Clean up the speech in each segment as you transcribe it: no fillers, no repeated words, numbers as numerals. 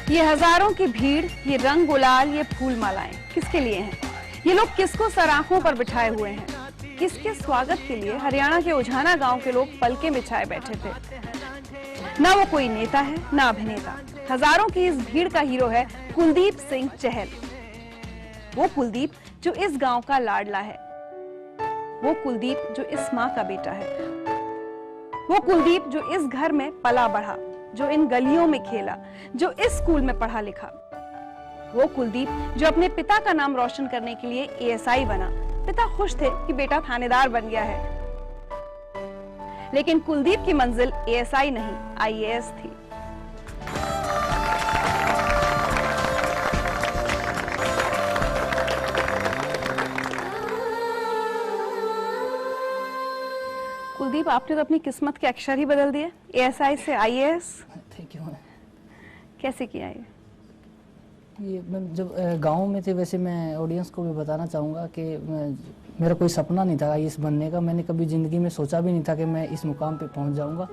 ये हजारों की भीड़, ये रंग गुलाल, ये फूल मालाएं किसके लिए हैं? ये लोग किसको सराहों पर बिठाए हुए हैं? किसके स्वागत के लिए हरियाणा के उझाना गांव के लोग पलके बिछाए बैठे थे? ना वो कोई नेता है, ना अभिनेता। हजारों की इस भीड़ का हीरो है कुलदीप सिंह चहल। वो कुलदीप जो इस गांव का लाडला है, वो कुलदीप जो इस माँ का बेटा है, वो कुलदीप जो इस घर में पला बढ़ा, जो इन गलियों में खेला, जो इस स्कूल में पढ़ा लिखा। वो कुलदीप जो अपने पिता का नाम रोशन करने के लिए एएसआई बना। पिता खुश थे कि बेटा थानेदार बन गया है, लेकिन कुलदीप की मंजिल एएसआई नहीं, आईएएस थी। कुलदीप, आपने तो अपनी किस्मत के अक्षर ही बदल दिए, एएसआई से आईएएस। Thank you. कैसे किया ये मैं जब गांव में थे, वैसे मैं ऑडियंस को भी बताना चाहूँगा कि मेरा कोई सपना नहीं था आईएएस बनने का। मैंने कभी ज़िंदगी में सोचा भी नहीं था कि मैं इस मुकाम पे पहुंच जाऊंगा।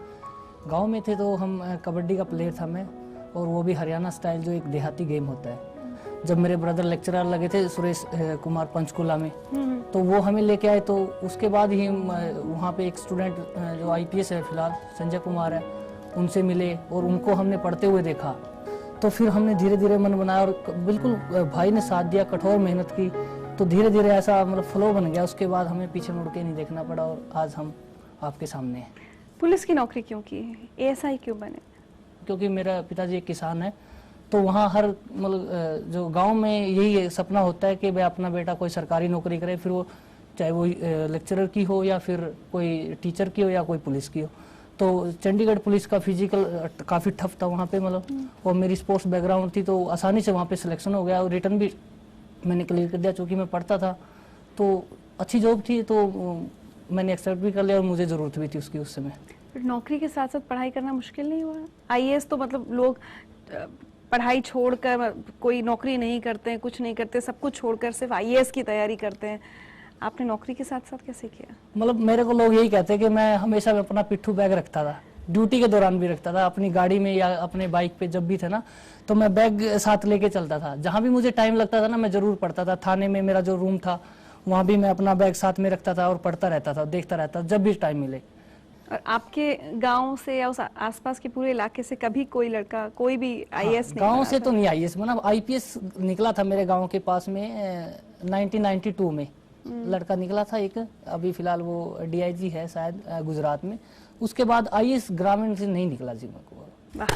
गांव में थे तो हम कबड्डी का प्लेयर था मैं, और वो भी हरियाणा स्टाइल, जो एक देहाती गेम होता है। जब मेरे ब्रदर लेक्चरर लगे थे सुरेश कुमार पंचकुला में, तो वो हमें लेके आए। तो उसके बाद ही वहाँ पे एक स्टूडेंट जो आईपीएस है फिलहाल, संजय कुमार है, उनसे मिले और उनको हमने पढ़ते हुए देखा। तो फिर हमने धीरे धीरे मन बनाया और बिल्कुल भाई ने साथ दिया, कठोर मेहनत की, तो धीरे धीरे ऐसा मतलब फ्लो बन गया। उसके बाद हमें पीछे मुड़ के नहीं देखना पड़ा और आज हम आपके सामने हैं। पुलिस की नौकरी क्यों की, एएसआई क्यों बने? क्योंकि मेरा पिताजी एक किसान है, तो वहाँ हर मतलब जो गांव में यही सपना होता है कि भाई अपना बेटा कोई सरकारी नौकरी करे, फिर वो चाहे वो लेक्चरर की हो या फिर कोई टीचर की हो या कोई पुलिस की हो। तो चंडीगढ़ पुलिस का फिजिकल काफ़ी टफ था वहाँ पे, मतलब, और मेरी स्पोर्ट्स बैकग्राउंड थी, तो आसानी से वहाँ पे सिलेक्शन हो गया और रिटर्न भी मैंने क्लियर कर दिया। चूँकि मैं पढ़ता था तो अच्छी जॉब थी, तो मैंने एक्सेप्ट भी कर लिया और मुझे ज़रूरत भी थी उसकी उस समय। नौकरी के साथ साथ पढ़ाई करना मुश्किल नहीं हुआ? आईएएस तो मतलब लोग पढ़ाई छोड़कर कोई नौकरी नहीं करते, कुछ नहीं करते, सब कुछ छोड़कर सिर्फ आईएएस की तैयारी करते हैं। आपने नौकरी के साथ साथ कैसे किया? मतलब मेरे को लोग यही कहते हैं कि मैं हमेशा अपना पिट्ठू बैग रखता था, ड्यूटी के दौरान भी रखता था, अपनी गाड़ी में या अपने बाइक पे जब भी थे ना, तो मैं बैग साथ लेके चलता था। जहाँ भी मुझे टाइम लगता था ना, मैं जरूर पढ़ता था। थाने में मेरा जो रूम था, वहाँ भी मैं अपना बैग साथ में रखता था और पढ़ता रहता था, देखता रहता जब भी टाइम मिले। और आपके गांव से या उस आसपास के पूरे इलाके से कभी कोई लड़का, कोई भी आईएएस नहीं? गांव से तो नहीं आईएएस बना, आईपीएस निकला था मेरे गांव के पास में 1992 में लड़का निकला था एक, अभी फिलहाल वो डीआईजी है शायद गुजरात में। उसके बाद आईएएस ग्रामीण से नहीं निकला जी मेरे को। वाह,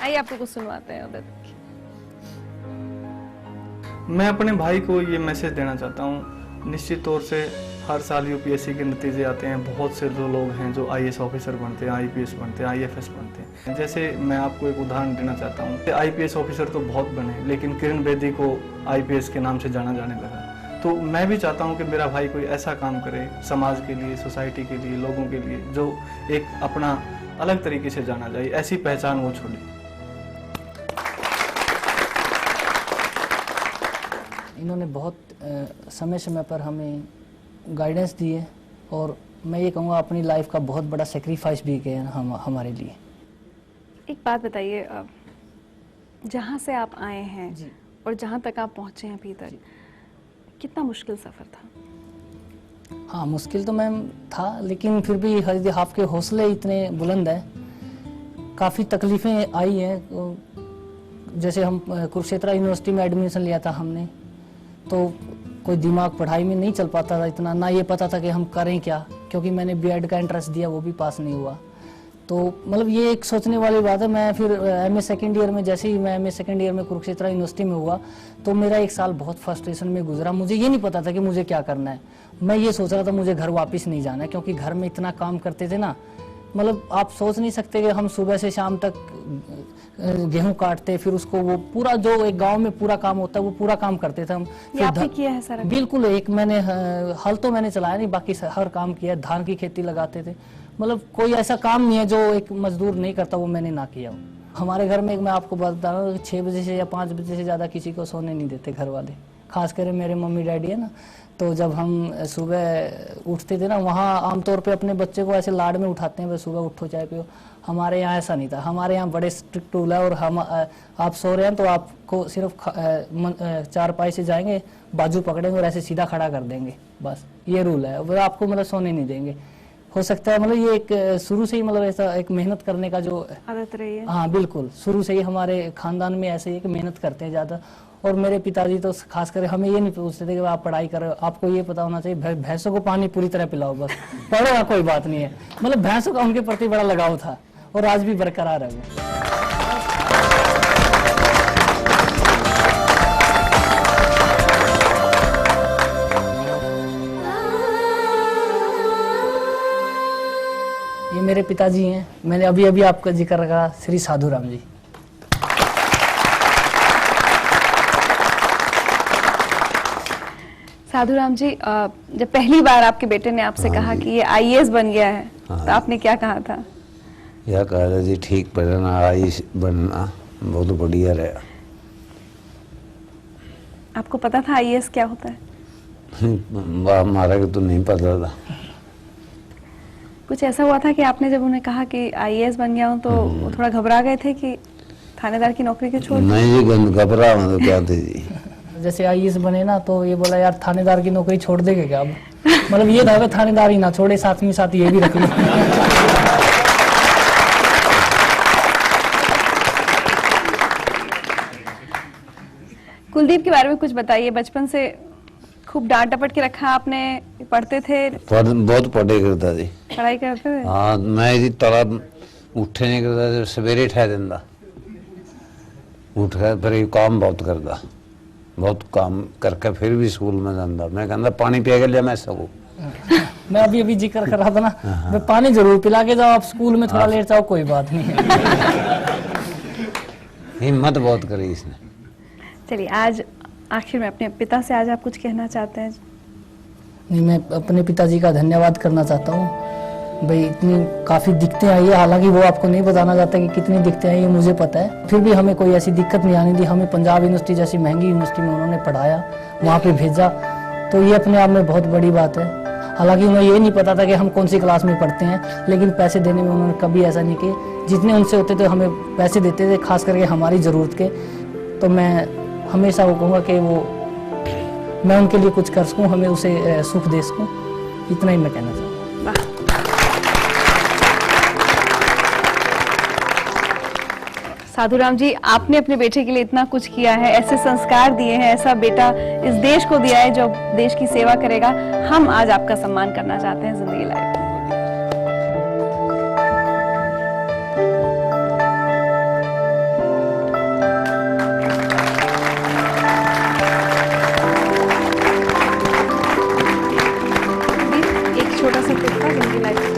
आइए आपको कुछ सुनवाते हैं उधर। मैं अपने भाई को ये मैसेज देना चाहता हूँ, निश्चित तौर से हर साल यूपीएससी के नतीजे आते हैं। बहुत से जो लोग हैं जो आईएएस ऑफिसर बनते हैं, आईपीएस बनते हैं, आईएफएस बनते हैं। जैसे मैं आपको एक उदाहरण देना चाहता हूँ, आईपीएस ऑफिसर तो बहुत बने, लेकिन किरण बेदी को आईपीएस के नाम से जाना जाने लगा। तो मैं भी चाहता हूँ कि मेरा भाई कोई ऐसा काम करे समाज के लिए, सोसाइटी के लिए, लोगों के लिए, जो एक अपना अलग तरीके से जाना जाए, ऐसी पहचान वो छोड़े। इन्होंने बहुत समय समय पर हमें गाइडेंस दी है, और मैं ये कहूँगा अपनी लाइफ का बहुत बड़ा सेक्रीफाइस भी किया हमारे लिए। एक बात बताइए, जहाँ से आप आए हैं जी, और जहाँ तक आप पहुँचे हैं अभी तक, कितना मुश्किल सफ़र था? हाँ, मुश्किल तो मैम था, लेकिन फिर भी हर आपके हौसले इतने बुलंद हैं। काफ़ी तकलीफ़ें आई हैं। जैसे हम कुरुक्षेत्र यूनिवर्सिटी में एडमिशन लिया था हमने, तो कोई दिमाग पढ़ाई में नहीं चल पाता था इतना, ना ये पता था कि हम करें क्या, क्योंकि मैंने बीएड का एंट्रेंस दिया, वो भी पास नहीं हुआ। तो मतलब ये एक सोचने वाली बात है। मैं फिर एमए सेकेंड ईयर में, जैसे ही मैं एमए सेकेंड ईयर में कुरुक्षेत्र यूनिवर्सिटी में हुआ, तो मेरा एक साल बहुत फ्रस्ट्रेशन में गुजरा। मुझे ये नहीं पता था कि मुझे क्या करना है। मैं ये सोच रहा था मुझे घर वापस नहीं जाना है, क्योंकि घर में इतना काम करते थे ना, मतलब आप सोच नहीं सकते कि हम सुबह से शाम तक गेहूं काटते, फिर उसको वो पूरा जो एक गांव में पूरा काम होता है वो पूरा काम करते थे हम। ये आपने किया है सारा? बिल्कुल, एक मैंने हल तो मैंने चलाया नहीं, बाकी हर काम किया। धान की खेती लगाते थे, मतलब कोई ऐसा काम नहीं है जो एक मजदूर नहीं करता, वो मैंने ना किया हो। हमारे घर में मैं आपको बता रहा हूँ 6 बजे से या 5 बजे से ज़्यादा किसी को सोने नहीं देते घर वाले। खासकर मेरे मम्मी डैडी है ना, तो जब हम सुबह उठते थे ना, वहाँ आमतौर पे अपने बच्चे को ऐसे लाड में उठाते हैं, बस सुबह उठो चाय पियो। हमारे यहाँ ऐसा नहीं था, हमारे यहाँ बड़े स्ट्रिक्ट रूल है, और हम आप सो रहे हैं तो आपको सिर्फ चारपाई से जाएंगे, बाजू पकड़ेंगे और ऐसे सीधा खड़ा कर देंगे, बस ये रूल है। वो आपको मतलब सोने नहीं देंगे। हो सकता है मतलब ये एक शुरू से ही मतलब ऐसा एक मेहनत करने का जो आदत रही है। हाँ बिल्कुल, शुरू से ही हमारे खानदान में ऐसे ही कि मेहनत करते हैं ज़्यादा। और मेरे पिताजी तो खासकर हमें ये नहीं पूछते थे कि आप पढ़ाई करो, आपको ये पता होना चाहिए भैंसों को पानी पूरी तरह पिलाओ, बस पढ़ो ना, कोई बात नहीं है। मतलब भैंसों का उनके प्रति बड़ा लगाव था और आज भी बरकरार है वो। ये मेरे पिताजी हैं, मैंने अभी अभी आपका जिक्र करा, श्री साधुराम जी। साधुराम जी, जब पहली बार आपके बेटे ने आपसे कहा कि ये आईएएस बन गया है, तो आपने क्या कहा था? यह कह रहे जी ठीक पढ़ना, आईएएस बनना बहुत बढ़िया रहा। आपको पता था आईएएस क्या होता है? हमारा तो नहीं पता था। कुछ ऐसा हुआ था कि आपने जब उन्हें कहा कि आईएएस बन गया हूँ तो वो थोड़ा घबरा गए थे कि थानेदार की नौकरी के छोड़? नहीं जी, घबरा तो क्या थे जी। जैसे आईएएस बने ना, तो ये बोला यार थानेदार की नौकरी छोड़ देंगे क्या अब? मतलब ये था कि थानेदार ही ना छोड़े, साथ में साथ ये भी रख लो। कुलदीप के बारे में कुछ बताइए। बचपन से खूब डांट डपट के रखा आपने, पढ़ते थे? बहुत पढ़े करता जी। पढ़ाई करते थे? हाँ, मैं जी तला उठे नहीं करता, सवेरे ठह देंदा, उठ के फिर काम बहुत करता, बहुत काम करके फिर भी स्कूल में जाता। मैं कहता पानी पिया के लिया मैं सबको। मैं अभी अभी जिक्र कर रहा था ना, मैं पानी जरूर पिला के जाओ, आप स्कूल में थोड़ा लेट जाओ, कोई बात नहीं है। हिम्मत बहुत करी इसने। चलिए, आज आखिर में अपने पिता से आज आप कुछ कहना चाहते हैं? नहीं, मैं अपने पिताजी का धन्यवाद करना चाहता हूँ। भाई इतनी काफ़ी दिक्कतें आई है, हालांकि वो आपको नहीं बताना चाहता कि कितनी दिक्कतें आई है, मुझे पता है। फिर भी हमें कोई ऐसी दिक्कत नहीं आनी दी। हमें पंजाब यूनिवर्सिटी जैसी महंगी यूनिवर्सिटी में उन्होंने पढ़ाया, वहाँ पे भेजा, तो ये अपने आप में बहुत बड़ी बात है। हालांकि उन्हें ये नहीं पता था कि हम कौन सी क्लास में पढ़ते हैं, लेकिन पैसे देने में उन्होंने कभी ऐसा नहीं किया। जितने उनसे होते थे हमें पैसे देते थे, खास करके हमारी ज़रूरत के। तो मैं हमेशा वो कहूँगा कि वो मैं उनके लिए कुछ कर सकूँ, हमें उसे सुख दे सकूँ, इतना ही मैं कहना चाहूँगा। साधुराम जी, आपने अपने बेटे के लिए इतना कुछ किया है, ऐसे संस्कार दिए हैं, ऐसा बेटा इस देश को दिया है जो देश की सेवा करेगा। हम आज आपका सम्मान करना चाहते हैं जिंदगी लाइफ। एक छोटा सा किस्सा जिंदगी लाइफ।